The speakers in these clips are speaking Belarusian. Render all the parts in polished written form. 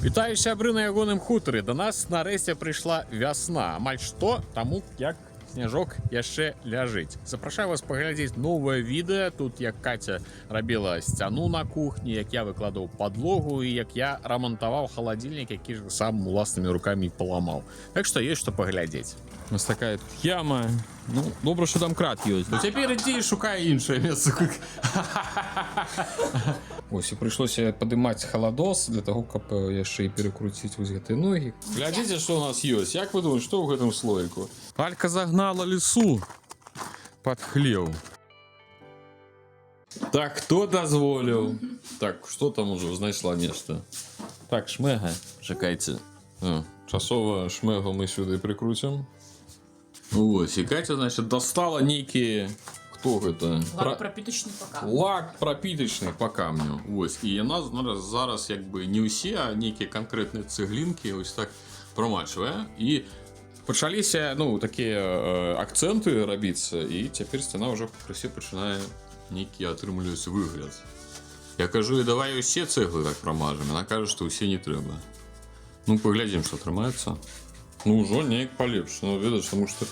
Вітаю сябры на ягоным хутары. Да нас нарэшце прыйшла вясна. Амаль што таму як сняжок яшчэ ляжыць. Запрашаю вас паглядзець новае відэа. Тут як Катя рабіла сцяну на кухні, як я выкладаў падлогу і як я рамантаваў халадзільнік, які ж сам уласнымі рукамі паламаў. Так што ёсць што паглядзець. У нас такая тут яма. Ну, добра, што дамкрат ёсць. Ну цяпер ідзі і шукай іншае месца. Ось і прыйшлося падымаць халадос для таго, каб яшчэ і перакруціць вось гэтыя ногі. Глядзіце, што ў нас ёсць. Як вы думаеце, што ў гэтым слоіку? Алька загнала лесу пад хлеў. Так, хто дазволіў? Так, што там ужо знайшла нешта? Так, шмэга. Чакайце. Часова шмэгу мы сюды прыкруцім. Ось, і Катя, значит, достала нейкія... Хто гэта? Лак прапітачны па камню. Лак прапітачны па камню. Ось, і яна зараз як бы не ўсе, а нейкія канкрэтныя цэглінкі ось так промачвае. І пачаліся, ну, такія акцэнты рабіцца, і цяпер сцяна ўжо пакрысе пачынае нейкі атрымліваць выгляд. Я кажу, і давай усе цэглы так промажем. Яна кажа, што ўсе не трэба. Ну, паглядзім, што атрымаецца. Ну, ўжо неяк палепш. Ну, ведаеш, таму што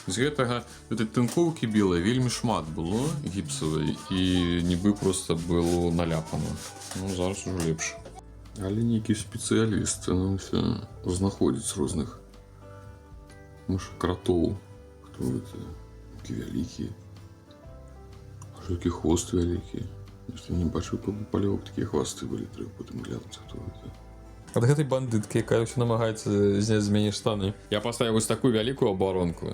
з гэтага гэтай тынкоўкі белай вельмі шмат было гіпсавай і нібы проста было наляпана. Ну, зараз ужо лепш. Але нейкі спецыяліст нам ўсё знаходзіць розных кротоў. Хто гэта? Такі вялікі. Аж які хвост вялікі. Нешта не бачыў, палёвак такія хвасты былі. Трэба потым глянуць, хто гэта. Ад гэтай бандыткі, якая ўсё намагаецца зняць з мяне штаны. Я паставіў вось такую вялікую абаронку,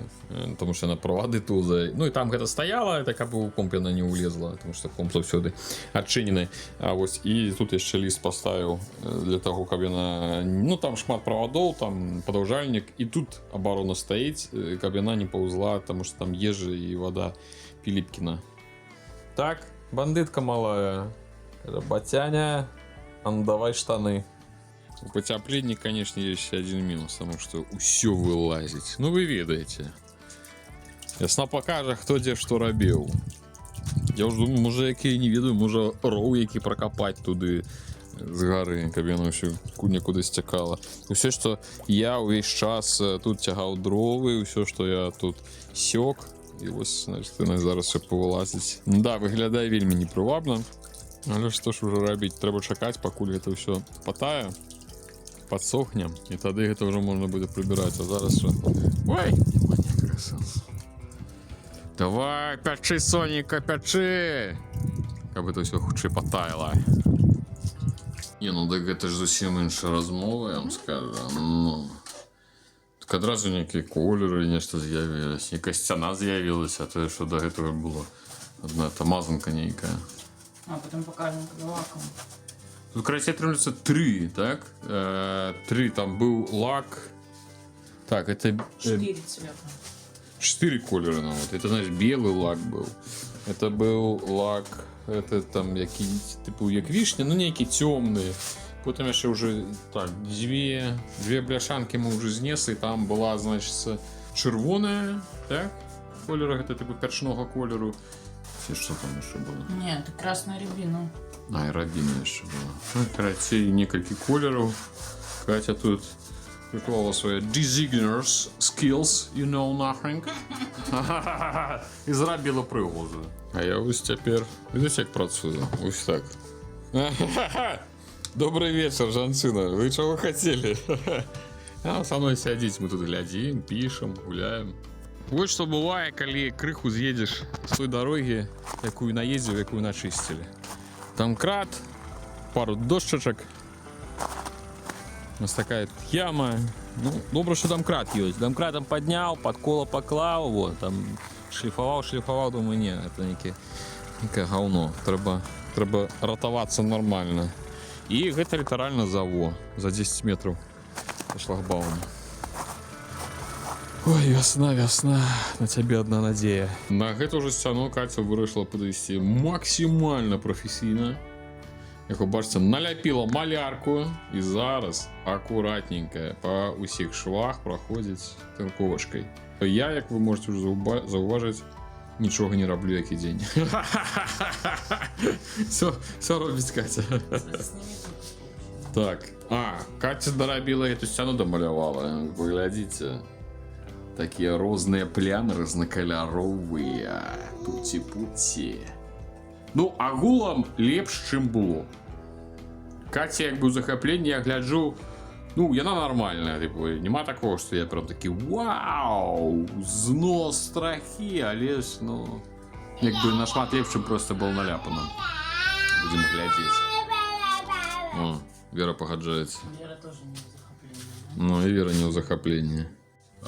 тому што на правады туза. Ну і там гэта стаяла, так каб у комп яна не ўлезла, тому што комп заўсёды адчынены. А вось і тут яшчэ ліст паставіў для таго, каб яна... Ну там шмат правадоў, там падаўжальнік, і тут абарона стаіць, каб яна не паўзла, таму што там ежа і вада Піліпкіна. Так, бандытка малая. Батяня, давай штаны. У пацяпленні, канешне, ёсць адзін мінус, таму што ўсё вылазіць. Ну вы ведаеце. Вясна пакажа, хто дзе што рабіў. Я ўжо думаю, можа, які не ведаю, можа, роў які пракапаць туды з гары, каб яно ўсё некуды сцякала. Усё, што я ўвесь час тут цягаў дровы, ўсё, што я тут сёк, і вось, значит, зараз усё павылазіць. Да, выглядае вельмі непрывабна, але што ж ужо рабіць? Трэба чакаць, пакуль гэта ўсё патае. Подсохнем, і тады гэта ўжо можна будзе прыбіраць, а зараз що? Ой, няма ніякага сэнсу. Давай, пячы, Соніка, пячы! Каб гэта ўсё хутчэй патаяла. Не, ну так гэта ж зусім іншая размова, я вам скажу. Ну, так адразу нейкія колеры, нешта з'явілася, нейкая сцяна з'явілася, а тое, што да гэтага было адна тамазанка нейкая. А потом покажем, когда лаком. Тут, короче, отрывается 3, так? 3, там был лак. Так, это... 4 цвета. 4 колера, ну вот. Это, значит, белый лак был. Это был лак, это там, який, типу, як вишня, ну, некий темный. Потом еще уже, так, две бляшанки мы уже знесли. Там была, значит, червоная, так? Колера, это, типу, першного колеру. Что там еще было? Нет, это красная рябина. А, і рабіна яшчэ была. Ну, короче, некалькі колераў. Катя тут приклала свої designers skills, you know nothing. І зрабіла пригоду. А я ось цяпер, видите, як працюю? Ось так. Добрый вечер, жанчына. Вы чого хотели? А со мной сядзіць, мы тут глядзім, пішам, гуляем. Вот што бывае, калі крыху з'едзеш з той дарогі, якую наездзіў, якую начысцілі. Там крат, пару дошчачак. У нас такая яма. Ну, добра, што дамкрат ёсць. Дамкратам падняў, пад кола паклаў, вот, там шліфаваў, думаю, не, это некае гаўно. Трэба ратавацца нормально. І гэта літаральна за 10 метров за шлагбаумом. Ой, вясна, на цябе одна надзея. На гэту ж сцяну Катя вырашыла падысці максімальна прафесійна. Як вы бачыце, наляпіла малярку і зараз акуратненька па ўсіх швах праходзіць тынковачкай. Я, як вы можете уже заўважыць, нічога не раблю які дзень. Все робіць Катя. Так, Катя доробила эту стену, домалявала. Вы глядите. Такие розные плями разнокольоровые. Путі-путі. Ну, агулам лепш, чим було. Катя, якби у захопленні, я гляджу, ну, яна нормальна, типу, нема такого, що я прям такий вау, знос страхи, але ж, ну, якби на шмат лепшим просто був наляпано. Будемо глядіти. О, Вера погоджається. Вера тоже не в захоплении. Ну, и Вера не у захопления.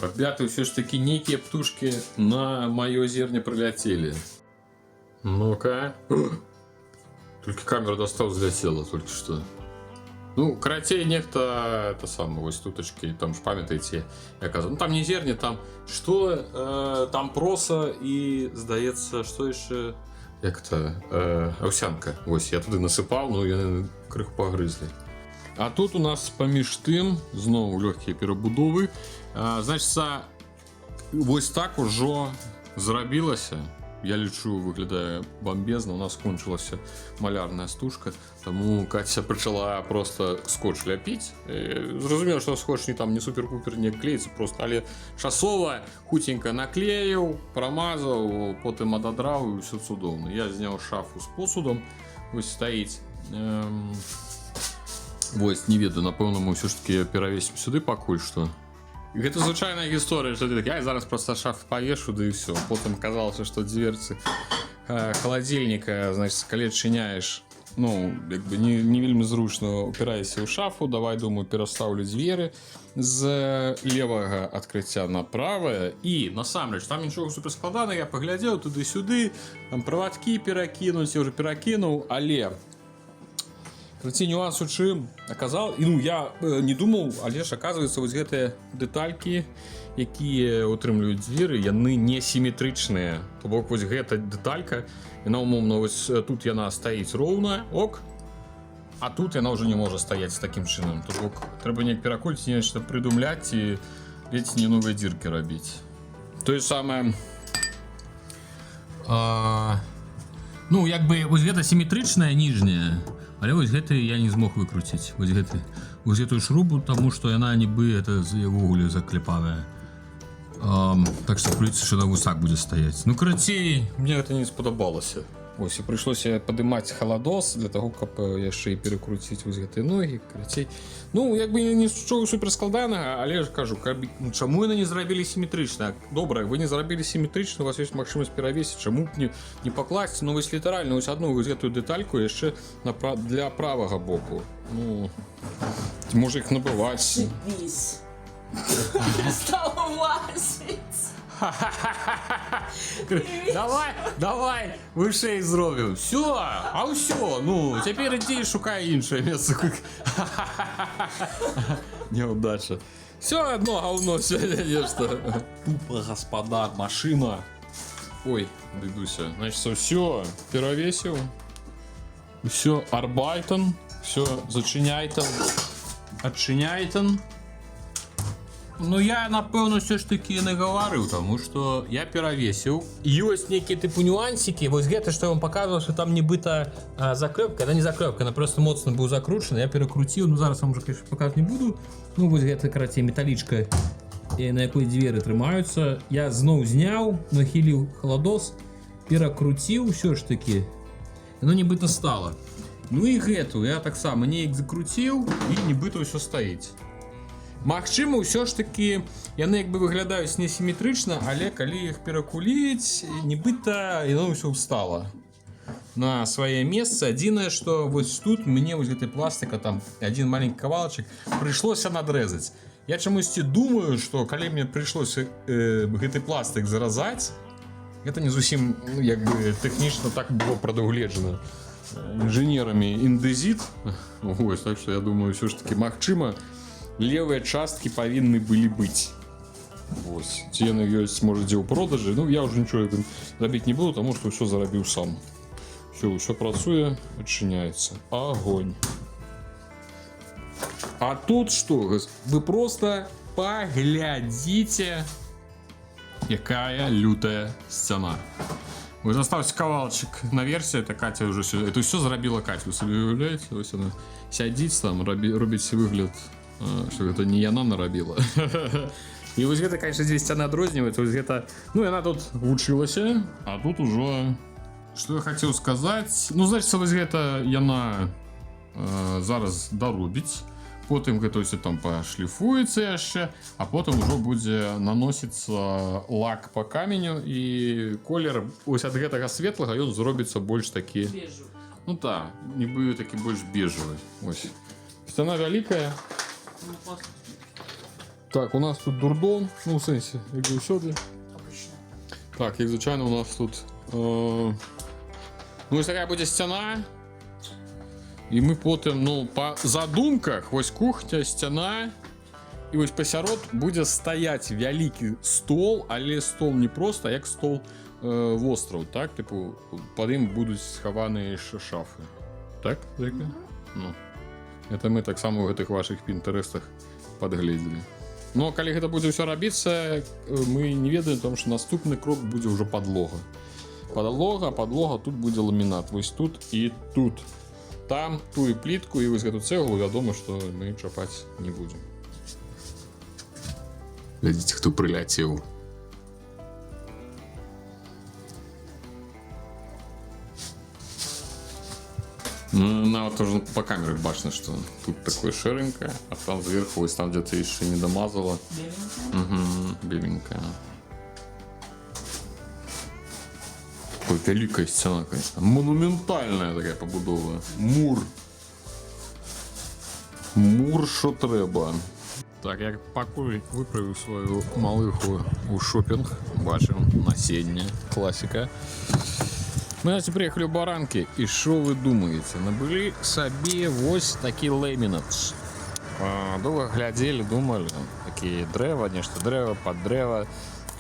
Ребята, все ж таки некие птушки на мое зерне прилетели. Ну-ка. Только камера достал, взлетела только что. Ну, каратей некто, это самое, вот туточки, там ж памятаете, я казав. Ну, там не зерни, там что, там проса и, здається, что еще, як-то, овсянка. Ось, я туди насипав, ну, я криху погризли. А тут у нас поміж тим, знову легкі перебудови. Значить, ось так уже зробилося. Я лічу, виглядає бомбезно. У нас кончилася малярна стужка, тому Катя почала просто скотч ляпити. Зрозуміло, що скотч не супер-пупер не клеїться, просто, але часово хутенько наклеїв, промазав, потім отодрав і все чудовно. Я зняв шафу з посудом, ось стоїть. Ось, не ведаю, напевно, ми все ж таки перевесимо сюди поки що. Гэта звычайная гісторыя, што ты так, я зараз просто шаф павешу, да і все. Потым казалася, што дверцы холодильника, значит, калі адчыняеш, ну, як бы не вельмі зручна, упираешься ў шафу, давай, думаю, пераставлю дзверы з левага адкрыцця на правае, і насамрэч там нічога суперскладана, я паглядзеў туды-сюды, там правадкі перакінуць, я ўжо перакінуў, але Короче, нюанс у чым аказал, і ну я не думаў, але ж оказывается вось гэтыя дэталькі, якія утрымліваюць дзверы, яны не сіметрычныя. То бок вось гэта дэталька, яна умоўна вось тут яна стаіць роўна, ок, а тут яна ўжо не можа стаяць такім чынам. То бок трэба неяк перакольць, нешта прыдумляць і ледзь не новыя дзіркі рабіць. Тое самае, ну як бы вось гэта сіметрычная ніжняя. Але вось гэты я не змог выкруціць. Вось гэтую шрубу, таму што яна нібы это увогуле заклепавая. Так што прыйдзецца, што на вусак будзе стаяць. Ну, карацей, мне гэта не спадабалася. Вось, і прыйшлося падымаць халадос для таго, каб яшчэ і перакруціць вось гэтыя ногі, карацей. Ну, як бы нічога суперскладанага, але ж кажу, чаму яны не зрабілі сіметрычна? Добра, вы не зрабілі сіметрычна, у вас ёсць магчымасць перавесіць, чаму б не пакласці, ну, вось літаральна, вось адну вось гэтую дэтальку яшчэ для правага боку. Ну, можа іх набываць. Шипись. Стала влазить. Давай, вышэй зробім. Все, а ўсё, ну, цяпер ідзі і шукай іншае месца. Неудача. Все одно говно сёння нешта. Тупо, господа, машина. Ой, дыдуся. Значит, все, перавесіў. Все, арбайтен. Все, зачиняйтен. Адчиняйтен. Ну, я, напэўна, все ж таки не гаварыў, таму што я перавесіў. Ёсць нейкія тыпу нюансікі. Вось гэта, што я вам паказваў, што там нібыта заклёпка. Она не заклёпка, она просто моцна быў закручана. Я перакруціў, ну зараз вам уже, конечно, паказваць не буду. Ну, вось гэта, карацей, металічка, на якой дзверы трымаюцца. Я зноў зняў, нахіліў халадос, перакруціў ўсё ж таки. Яно нібыта стала. Ну і гэту я таксама неяк закруціў, і нібыта ўсё стаіць. Магчыма, ўсё ж таки яны як бы выглядаюць несіметрычна, але калі іх перакуліць, нібыта яно ўсё ўстала на свае месцы. Адзінае, што вось тут мне вось гэтай пластыка, там адзін маленькі кавалачак прыйшлося надрэзаць. Я чамусьці думаю, што калі мне прыйшлося гэты пластык заразаць, гэта не зусім, ну, як бы тэхнічна так было прадугледжана інжынерамі індэзіт. Ось, так што я думаю, ўсё ж таки магчыма, левые часткі павінны былі быць. Вось. Ці яны ёсць, можа, дзе ў продажы. Ну, я ўжо нічого рабіць не буду, таму што ўсё зарабіў сам. Ўсё працуе, адчыняецца. Агонь. А тут што? Вы просто паглядзіце, якая лютая сцяна. Ось застався кавалчик на версії, та Катя вже все, це все зробила Катя, ви собі уявляєте? Ось вона сядіть там, робить вигляд, що це не вона наробила. І ось це, конечно, здесь сцена відрізняється, ось це, ну, вона тут вчилася, а тут уже, що я хотів сказати, ну, значить, ось це вона зараз доробить. Потім ось там пошліфується ще, а потім вже буде наноситься лак по каменю і колір ось від цього світлого він зробиться більш такий, Бежевый. ну так, не буде такий більш бежевий. Ось. Стіна велика. Ну, классно. Так, у нас тут дурдом, ну в сенсі, як і всюди. Обычно. Так, як звичайно у нас тут, ну ось така буде стіна. І ми потім, ну, по задумках, ось кухня, стіна, і ось посеред буде стояти великий стол, але стол не просто, а як стол в остров, так? Типу, під ним будуть сховані шафи. Так, Зайка? Ну. Это ми так само в этих ваших пінтерестах підгляділи. Ну, коли це буде все робитися, ми не ведаємо, тому що наступний крок буде вже подлога. Подлога, тут буде ламінат, ось тут і тут. Там ту і плітку, і ось цю цеглу, відомо, що ми чіпати не будемо. Глядите, хто прилетів. Ну, тоже по камерах бачно, что тут такое ширенькое, а там сверху, ось там где-то еще не домазало. Беленькая. Угу, беленькая. Ой, великая стена, конечно. Монументальная такая побудова. Мур. Мур, що треба. Так, я поки виправив свою малиху у шопінг. Бачимо, насіння, класика. Ми ось приїхали в Баранки, і що ви думаєте? Набили собі ось такі лемінатс. Довго глядели, думали, такі дерева, нечто дерево, під дерево,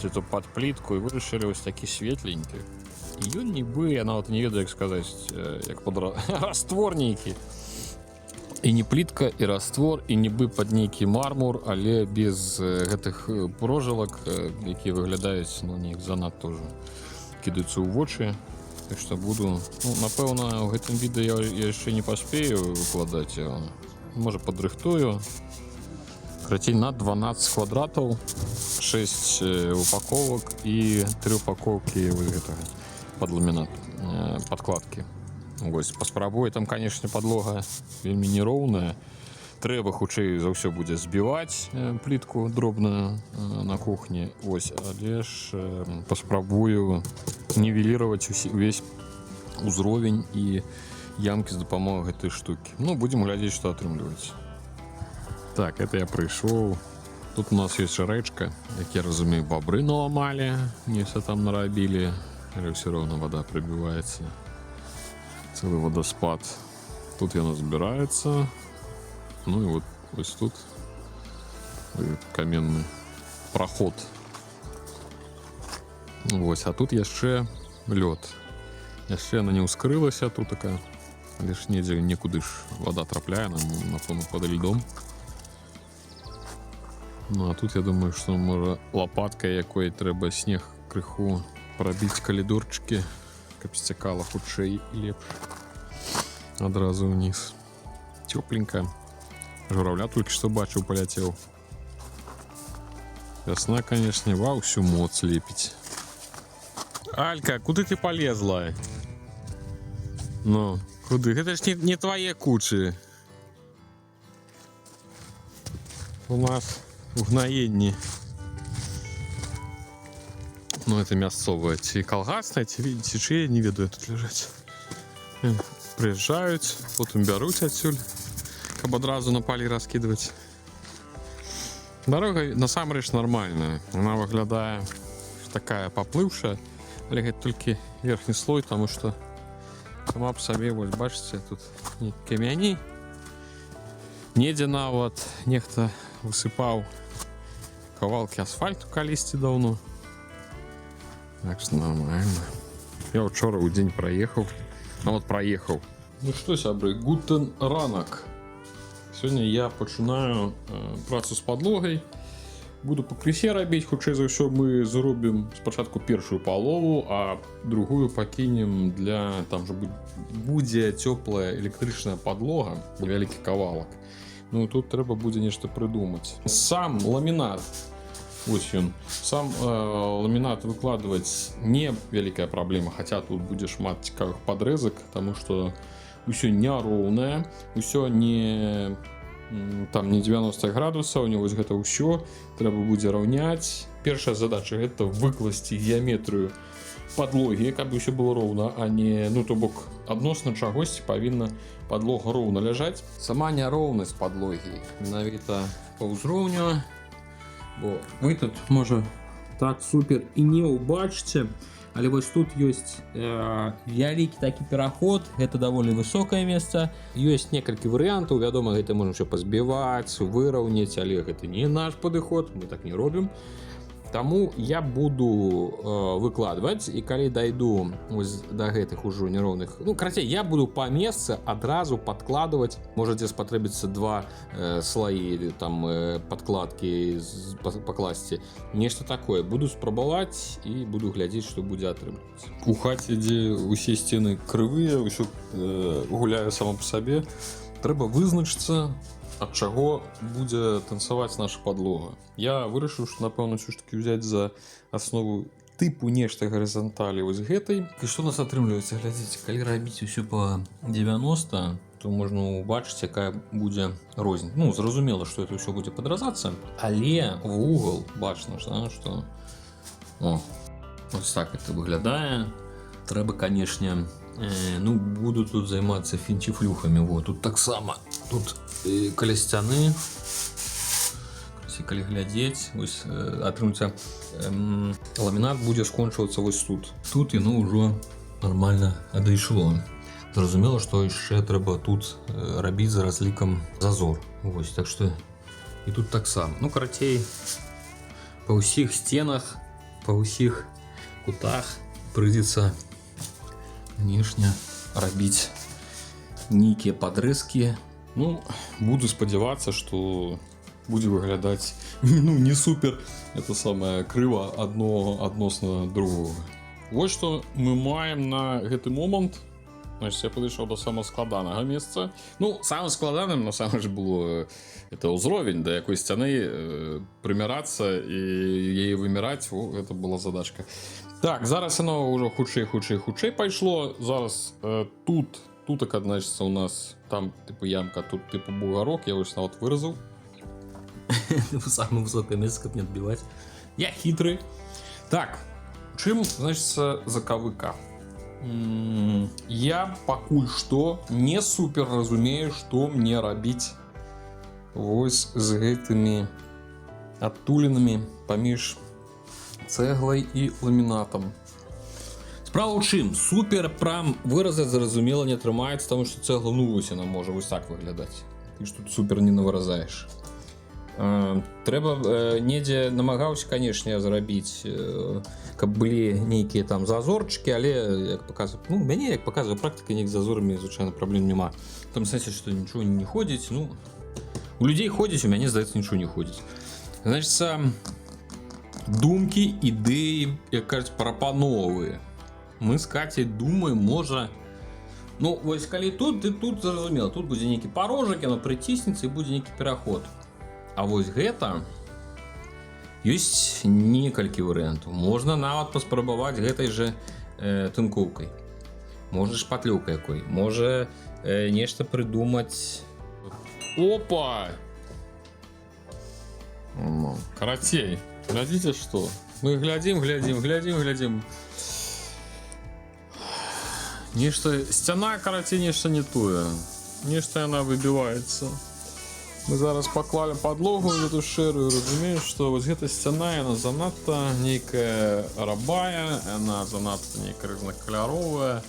чи то під плитку, і вирішили ось такі світленькі. І він ніби, я навіть не ведаю, як сказати, як растворники. І не плитка, і раствор, і ніби під некий мармур, але без гэтых прожилок, які виглядають, ну, не занадто вже кидаються в очі. Так що буду, ну, напевно, в гэтым відео я ще не поспею викладати його. Може подрихтую. Короче, на 12 квадратів, 6 упаковок і 3 упаковки ось гэтага під ламінат, подкладки. Ось, паспрабую, там, конечно, подлога вельмі нероўная. Трэба хутчэй за ўсё будзе збіваць плітку дробную на кухні. Ось, але ж паспрабую нівелировать увесь узровень і ямки з дапамогай гэтай штукі. Ну, будем глядзець, што атрымліваецца. Так, это я прыйшоў. Тут у нас есть рэчка, як я разумею, бобры наламалі, не все там нарабілі, але все равно вода прибиваецца. Целый водоспад. Тут яна збіраецца. Ну и вот ось тут каменный проход. Ось, а тут яшчэ лёд. Яшчэ яна не ўскрылася, тут такая, лишь недзе некуды ж вода трапляе, напэўна, под льдом. Ну а тут я думаю, что можа лопаткой якой трэба снег крыху пробіць калідорчыкі, каб сцякала хутчэй і лепш. Адразу вниз. Тепленько. Журавля только что бачыў, поляцеў. Весна, конечно, ва ўсю моц лепіць. Алька, куды ты полезла? Ну, куды? Это ж не твои кучи. У нас угнаенні. Ну, это мясцовое. Ці калгасне, ці чые, не ведаю, тут лежаць. Приезжают, потом бяруць адсюль, каб адразу на палі раскидывать. Дорога насамрэч нормальная. Она выглядае такая поплывшая, але гэта толькі верхні слой, потому что сама по сабе, вось бачыце, тут камяні. Недзе нават нехта высыпаў кавалкі асфальту калісьці даўно. Так что нормально. Я учора ў дзень праехаў. Ну вот проехал. Ну что, сябры, гутен ранок. Сегодня я починаю працу с подлогой. буду пакрысе рабіць, хутчэй за ўсё мы зробім спачатку першую палову, а другую пакінем для там же будзе цёплая электрычная падлога, вялікі кавалак. Ну тут трэба будзе нешта прыдумаць. Сам ламінат, вось ён, сам ламінат выкладваць не вялікая праблема, хаця тут будзе шмат цікавых падрэзак, таму што ўсё няроўнае, ўсё не там не 90 градусаў, не вось гэта ўсё трэба будзе раўняць. Першая задача гэта выкласці геаметрыю падлогі, каб усё было роўна, а не, ну то бок адносна чагосьці павінна падлога роўна ляжаць. Сама няроўнасць падлогі менавіта па ўзроўню, бо вы тут можа так супер і не ўбачыце, але вось тут ёсць вялікі такі пераход, гэта даволі высокае месца. Ёсць некалькі варыянтаў, вядома, гэта можна ўсё пазбіваць, выраўняць, але гэта не наш падыход, мы так не робім. Таму я буду выкладваць, і калі дайду вось да гэтых ужо нероўных, ну карацей, я буду па месцы адразу падкладваць, можаце спатрэбіцца два слаі там падкладкі пакласці, нешта такое. Буду спрабаваць і буду глядзець, што будзе атрымліваць. У хаце, дзе усе сцены крывыя, ўсё гуляе само па сабе, трэба вызначыцца, ад чаго будзе танцаваць наша падлога. Я вырашыў, што напэўна ўсё ж такі ўзяць за аснову тыпу нешта гарызанталі вось гэтай. І што у нас атрымліваецца, глядзіце, калі рабіць усё па 90, то можна убачыць, якая будзе розніца. Ну, зразумела, што это ўсё будзе падразацца, але вугал бачна, што ось так это выглядае. Трэба, канешне, ну, буду тут займацца фінчифлюхамі. Вот тут таксама, тут каля сцяны, калі глядзець, вось атрымаецца ламінат будзе скончвацца вось тут. Тут яно ўжо нармальна адышло. Зразумела, што яшчэ трэба тут рабіць за разлікам зазор. Вось, так што і тут таксама. Ну, карацей, па ўсіх сценах, па ўсіх кутах прыйдзецца, канешне, рабіць нейкія падрэзкі. Ну, буду спадзявацца, што будзе выглядаць, ну, не супер, это самае крыва адно адносна другого. Вось што мы маем на гэты момант. Значит, я падышоў да самага складанага месца. Ну, самым складаным, на самом же, было это ўзровень, да якой сцяны прымярацца і яе выміраць. Гэта была задачка. Так, зараз оно ўжо хутчэй пайшло. Зараз тут, значится, у нас там типу ямка, тут типу бугорок, я вось нават выразаў. Самое высокое место, каб не отбивать. Я хитрый. Так, чым, значится, заковыка? Я пакуль што не супер разумею, што мне рабіць вось з гэтымі адтулінамі паміж цэглай і ламінатам. Справа ў чым, супер прям выразаць зразумела не атрымаецца, таму што цэгла, ну вось яна можа вось так выглядаць. Ты ж тут супер не навыразаеш. Трэба недзе намагаўся, канешне, зрабіць, каб былі нейкія там зазорчыкі, але як паказваю, ну мяне як паказвае практыка, неяк з зазорамі звычайна праблем няма. В том сэнсе, што нічого не ходзіць, ну у людзей ходзіць, у мяне здаецца нічого не ходзіць. Значыцца, думкі, ідэі, як кажуць, прапановы. Мы з Кацяй думаем, можа, ну вось калі тут, і тут зразумела, тут будзе нейкі парожак, яно прыціснецца і будзе нейкі пераход. А вось гэта ёсць некалькі варыянтаў. Можна нават паспрабаваць гэтай жа тынкоўкай. Можна шпатлёўкай якой. Можа нешта прыдумаць. Опа! Карацей, глядзіце што. Мы глядзім. Нешта, сцяна, карацей, нешта не тое. Нешта яна выбіваецца. Мы зараз паклалі падлогу эту шэрую, разумею, што вось гэта сцяна, яна занадта нейкая рабая, яна занадта нейкая рознакаляровая.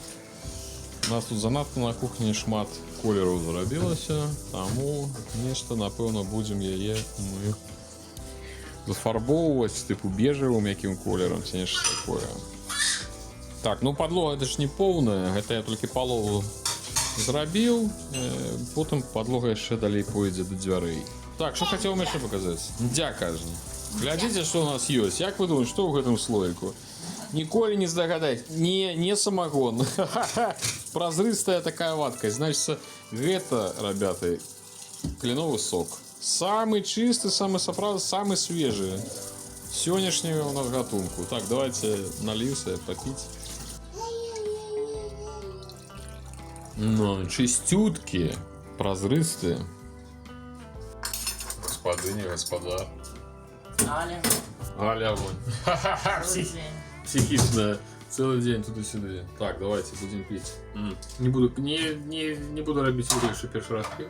У нас тут занадта на кухні шмат колераў зарабілася, таму нешта, напэўна, будзем яе мы зафарбоўваць тыпу бежавым якім колерам ці нешта такое. Так, ну падлога это ж не поўная, гэта я толькі палову зрабіў, потым падлога яшчэ далей пойдзе да дзвярэй. Так, што хацеў вам яшчэ паказаць? Дзя, кажа. Глядзіце, што у нас ёсць. Як вы думаеце, што ў гэтым слоіку? Ніколі не здагадаць. Не самагон. Празрыстая такая вадкасць. Значит, гэта, ребята, кленовый сок. Самый чистый, самый сапраўдны, самый свежий. Сённяшнего у нас гатунку. Так, давайте налился, попить. Ну, чистютки, празрыстые. Господыни, господа. Аля. Аля, вон. Целый день. Психично. Целый день туда-сюда. Так, давайте будем пить. Не буду робить вигляд, що перший раз п'ю.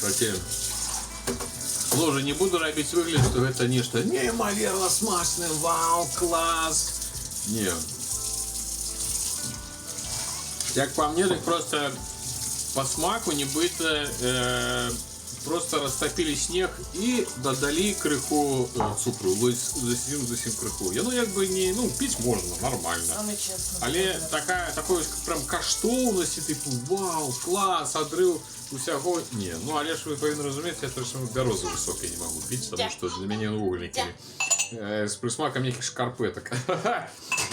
Хотя, тоже не буду робить вигляд, что это нечто неимоверно смачное, вау, класс. Не. Як по мне, так просто по смаку нібито просто растопили снег и додали криху цукру, зовсім криху. Ну якби не, ну пить можна, нормально. Саме чесно. Але такої прям коштовності, типу, вау, клас, одрив усього. Ні, ну але ж ви повинні розуміти, я точно березу високий не можу пити, тому що для мене угольники. С присмаком неких шкарпеток.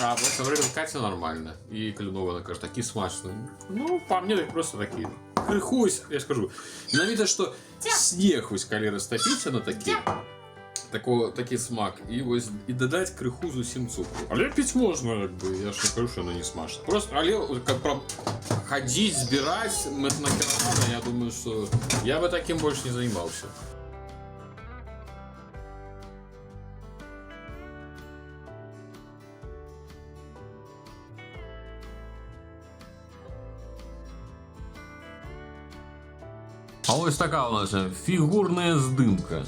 А в это время Катя нормально. И Кленова, она кажется, такие смачные. Ну, по мне, так просто такие. Крыху, я скажу. На видно, что снег ось коли растопить на такие. Такий смак. І додати криху з усім цукру. Але пить можна, якби. Я ж не кажу, що воно не смачно. Просто, але ходить, збирати на каравана, я думаю, що я бы таким больше не занимался. А ось така у нас фігурна здимка.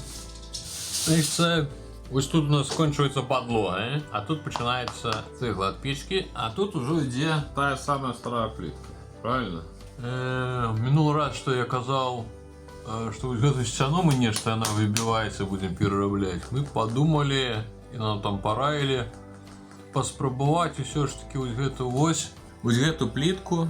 Значить, ось тут у нас скончується подлога, а тут починається цегла від печки, а тут уже йде та сама стара плитка. Правильно? Минулый раз, что я казал, что вот эту стену мы нечто, она выбивается, будем перераблять. Мы подумали, и нам там пораили поспробовать все ж таки вот эту плитку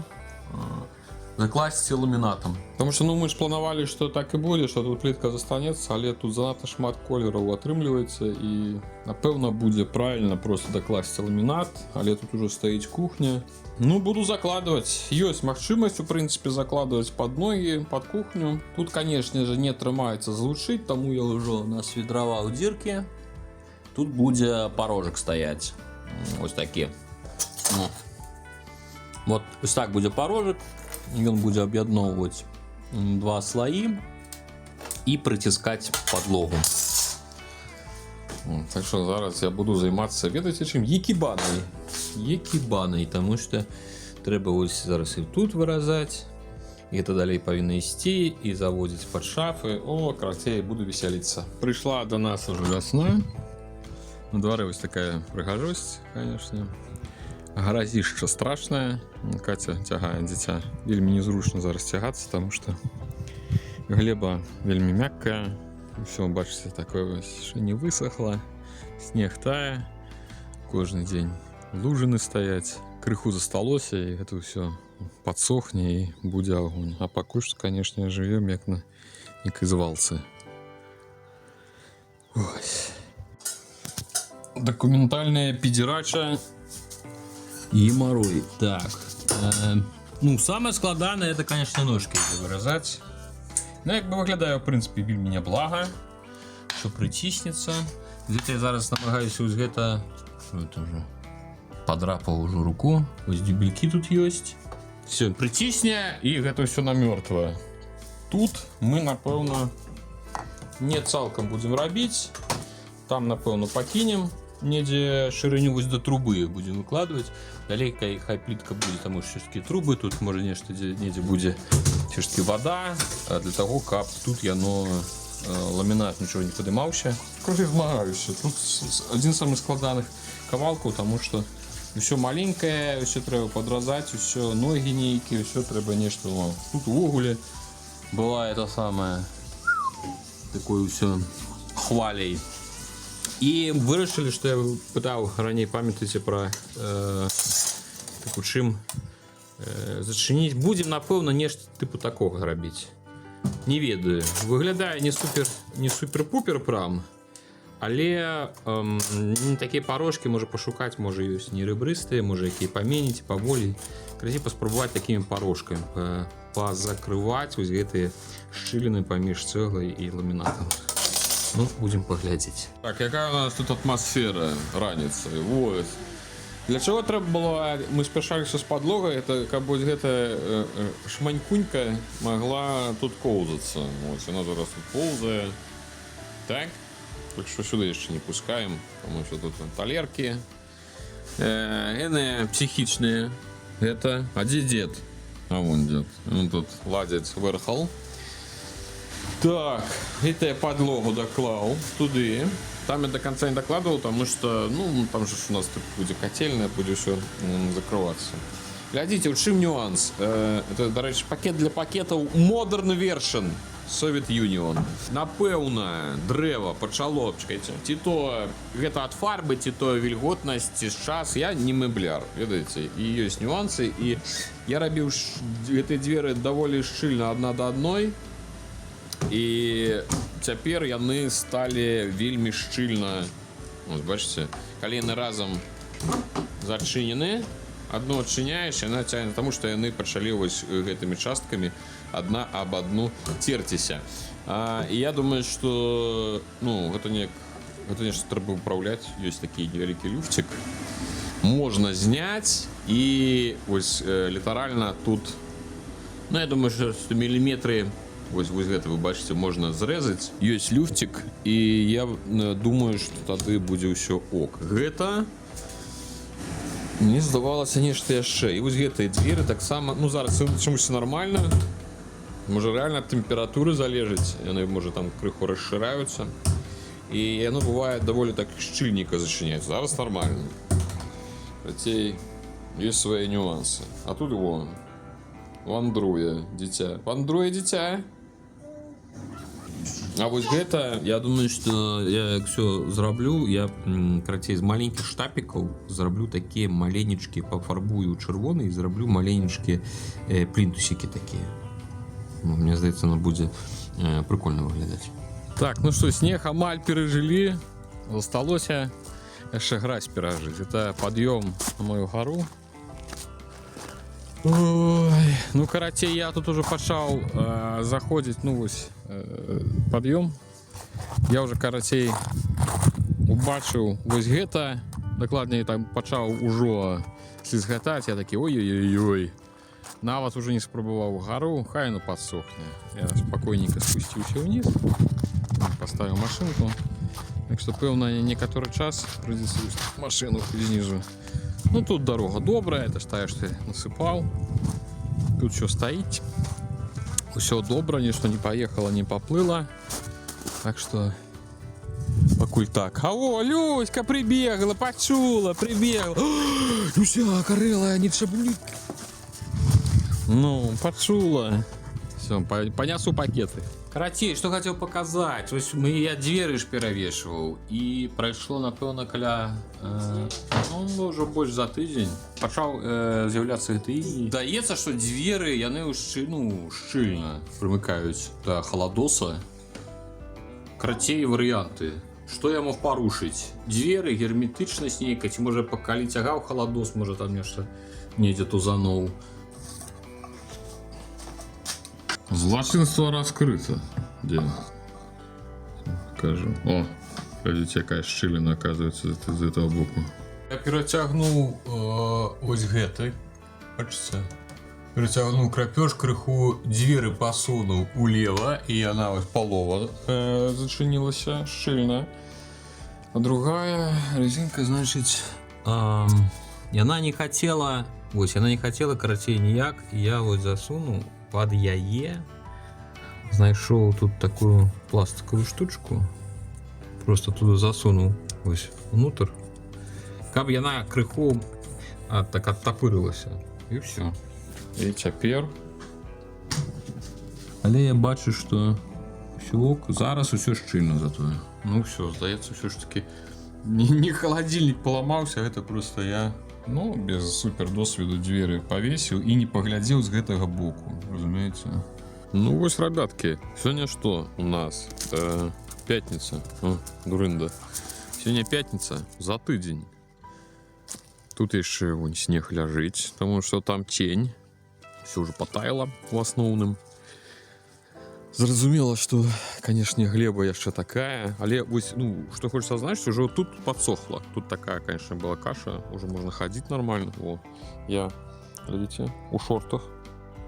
закласти ламінатом. Тому що ми ж планували, що так і буде, що тут плитка застанеться, але тут занадто шмат кольорів отримлюється і напевно буде правильно просто докласти ламінат, але тут уже стоїть кухня. Ну, буду закладывать. Есть махчимость, в принципе, закладывать под ноги, под кухню. Тут, конечно же, не тримається злучить, тому я вже насвідравав дірки. Тут буде порожек стоять. Ось такі. Вот ось так буде порожек. Він буде об'єднувати два слої і притискати підлогу. Так що зараз я буду займатися, ведаєте чим? Єкібаною, тому що треба ось зараз і тут виразати, і це далі повинно йти, і заводити під шафи. О, красиво, буду веселитися. Прийшла до нас вже весна. На дворі ось така прихожость, звісно. Грозище страшне. Катя тягає дитя. Вельми незручно зараз тягатися, тому що глеба вельми м'яка. Все, бачите, таке що не висохло. Сніг тає. Кожен день лужины стоять. Крыху засталося, і це все подсохне і буде огонь. А поки що, конечно, живем як на звалці. Ось. Документальная педерача и морой. Так. Ну, самое складанное это, конечно, ножки вырезать. Ну, як би виглядає, в принципі, вельми неблаго. Що притиснеться. Где-то я зараз намагаюся ось гэта... Що это вже? Подрапав уже руку. Ось дюбельки тут есть. Все, притисне, і гэта все намертво. Тут ми, напевно, не цалком будем робить. Там, напевно, покинем. Недзе шириню ось до трубы будем выкладывать. Далей хай плитка будет, тому що все-таки трубы. Тут може нечто недзе буде все-таки вода. А для того, каб тут яно ламінат нічого не подимався. Короче, змагаюся. Тут один з самих складаних кавалків, тому що все маленькое, все треба подразати, все ноги нейкі, все треба нечто. Тут в угле была это самое такое все хвалей. І вирішили, що я питав раніше, пам'ятаєте про таку чим зачинити. Будемо, напевно, нечто типу такого робити. Не ведаю. Выглядае не супер-пупер прям. Але такія парожкі можа пашукаць, можа ёсць не рэбрыстыя, можа якія паменіць, паболей. Красі паспрабаваць такімі парожкамі пазакрываць вось гэтыя шчыліны паміж цэглай і ламінатам. Ну, будзем паглядзець. Так, якая у нас тут атмасфера раніцай? Вот. Для чаго трэба было, мы спяшаліся з падлогай, это каб вось гэта шманькунька магла тут коўзацца. Вот, яна зараз тут поўзае. Так? Так что сюда еще не пускаем, потому что тут талерки. Эны психичные. Это. А где дед? А вон дед. Он тут ладит верхал. Так, это я подлогу доклал туды. Там я до конца не докладывал, потому что, ну, там же у нас будет котельная, будет все закрываться. Глядите, вот чим нюанс. Это, до речі, пакет для пакетов Modern Version. Soviet Union. Напэўна, дрэва пачало, чакайце, ці то гэта ад фарбы, ці то вільготнасць, ці з час. Я не мэбляр, ведаеце, і ёсць нюансы, і я рабіў гэтыя дзверы даволі шчыльна адна да адной, і цяпер яны сталі вельмі шчыльна. Ось, бачыце, калі яны разам зачынены, одно адчыняеш, яна цягне, таму што яны пачалі вось гэтымі часткамі одна об одну терціся. І я думаю, что ну, гэта нешта трэба управляць. Ёсць такі невялікі люфцік. Можна зняць і вось літаральна тут, ну я думаю, что міліметры вось гэта вы бачыце, можна зрэзаць. Ёсць люфцік, і я думаю, что тады будзе ўсё ок. Гэта мне здавалася нешта яшчэ. І вось гэтыя дзверы таксама, ну зараз чамусь нармальна. Можа реально ад тэмпературы залежыць, яны можа там крыху расшыраюцца, і яно бывае даволі так шчыльненька зачыняецца. Зараз нормально. Працей ёсць свае нюансы. А тут вон вандруе дзіця. Вандруе дзіця. А вось гэта, я думаю, што я як все зраблю, я карацей з маленькіх штапікаў зраблю такія маленечкі, пафарбую чырвоны і зраблю маленечкі плінтусікі такія. Мне здаецца, оно будет прикольно выглядаць. Так, ну что, снег амаль пережили. Засталося яшчэ гразь перажыць. Это подъем на мою гору. Ой, ну карацей, я тут уже пачаў заходзіць, ну вось подъем. Я уже карацей убачыў вось гэта. Дакладней, там пачаў ужо слізгатаць. Я такі ой-ой-ой. Нават уже не спрабаваў гару, хай оно подсохне. Я спокойненько спусціўся вниз, поставил машинку. Так что, пэўна, некаторы час придется машину знизу. Ну тут дорога добрая, это ж что я насыпал. Тут все стоит. Все добро, ничто не поехало, не поплыло. Так что пакуль так. О, Люська прибегла, почула, прибегла. Люся, карела, не шаблюк. Ну, почула. Все, понесу пакеты. Карацей, что хотел показать. Я двери ж перавешивал. И прошло, напэўна, каля ну, уже больше за тыдзень. Пачаў з'яўляцца гэты. Даецца, что двери яны шчыльна прымыкаюць да халадоса. Карацей, варианты. Что я мог порушить? Двери, герметычнасць нейкая, ці можа калі цягаў халадос, можа там нешта недзе тузануў. Злочинство раскрыто. Где? Покажу. О, видите, какая щелина оказывается из этого боку. Я перетягнул ось гэтай. Бачите? Перетягнул крапеж, крыху двери посунул улево, и она вот полова зачинилась щельно. А другая резинка, значит, она не хотела, ось, она не хотела, карацей, ніяк, и я вот засунул под яе, знайшоў тут такую пластиковую штучку, просто туда засунул ось внутрь, каб яна крыху так оттапырылася, и все. И цяпер, але я бачу, что все ок, зараз усё шчыльна затое. Ну все, здаецца, все ж таки не холодильник поломался, это просто я, ну, без супер досведу двери повесил и не поглядел с гэтага боку, разумеется. Ну вот, ребятки, сегодня что у нас? Пятница. О, дурында. Сегодня пятница, за тыдзень. Тут еще вон снег ляжить, потому что там тень. Все уже потаяло в основном. Зразумела, что, конечно, глеба еще такая, але вось, ну, что хочется знать, что уже вот тут подсохло. Тут такая, конечно, была каша, уже можно ходить нормально. О, я, видите, у шортах.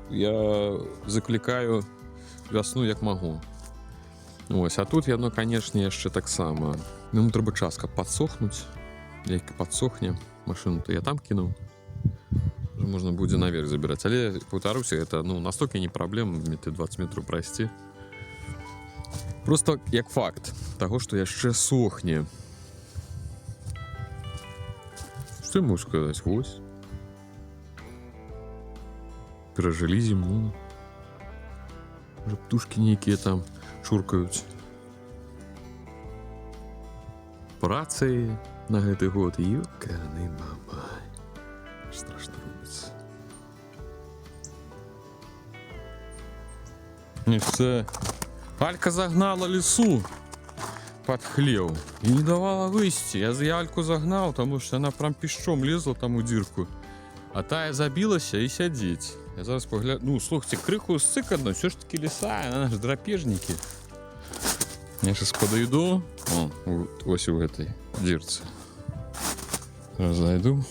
Я закликаю весну, как могу. Ось, а тут яно, конечно, яшчэ таксама. Ну, трэба частка подсохнуть. Як подсохне, машину-то я там кинул. Уже можно будет наверх забирать. Але, повторюсь, это, ну, настолько не проблема, 20 метров пройти. Просто як факт того, что яшчэ сохне. Что я могу сказать? Вось. Пережили зиму. Уже птушки некие там шуркают. Працы на гэты год. Ёкарный бабай. Страшно робиться. И все. Алька загнала лесу под хлев и не давала выйти. Я Альку загнал, потому что она прям пешком лезла там у дырку. А тая забілася і сядзіць. Я зараз погляд... Ну, слухайте, крыху сцыкадно, все ж таки леса, она же драпежники. Я сейчас подойду. О, ось у этой дырце. Зараз зайду.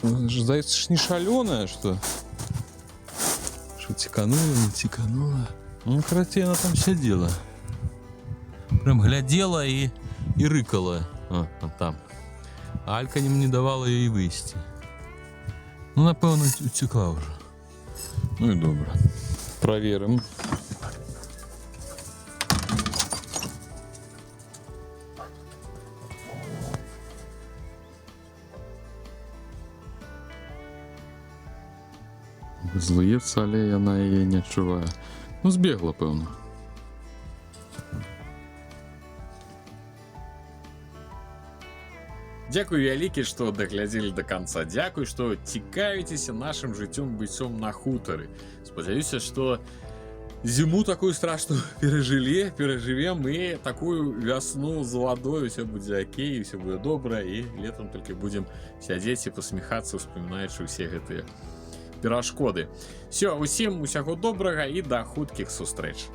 Ну, здається, ж не шаленая, что? Что тиканула, не тиканула. Ну, короче, она там сидела. Прям глядела и рыкала. А там. А Алька не давала їй вийти. Ну, напевно, утекла вже. Ну і добре. Провіримо. Злується, але вона її не відчуває. Ну, збігла, певно. Дякую вялікі, што даглядзелі до конца. Дякую, што цікавіцеся нашим жыццём быццём на хутары. Спадзяюся, што зіму такую страшную перажывем і такую вясну з вадой, все будзе окей, все будзе добра, і летом толькі будзем сядзець і пасміхацца, успамінаючы ўсе гэтыя перашкоды. Все, усім усяго добрага і да хуткіх сустрэч.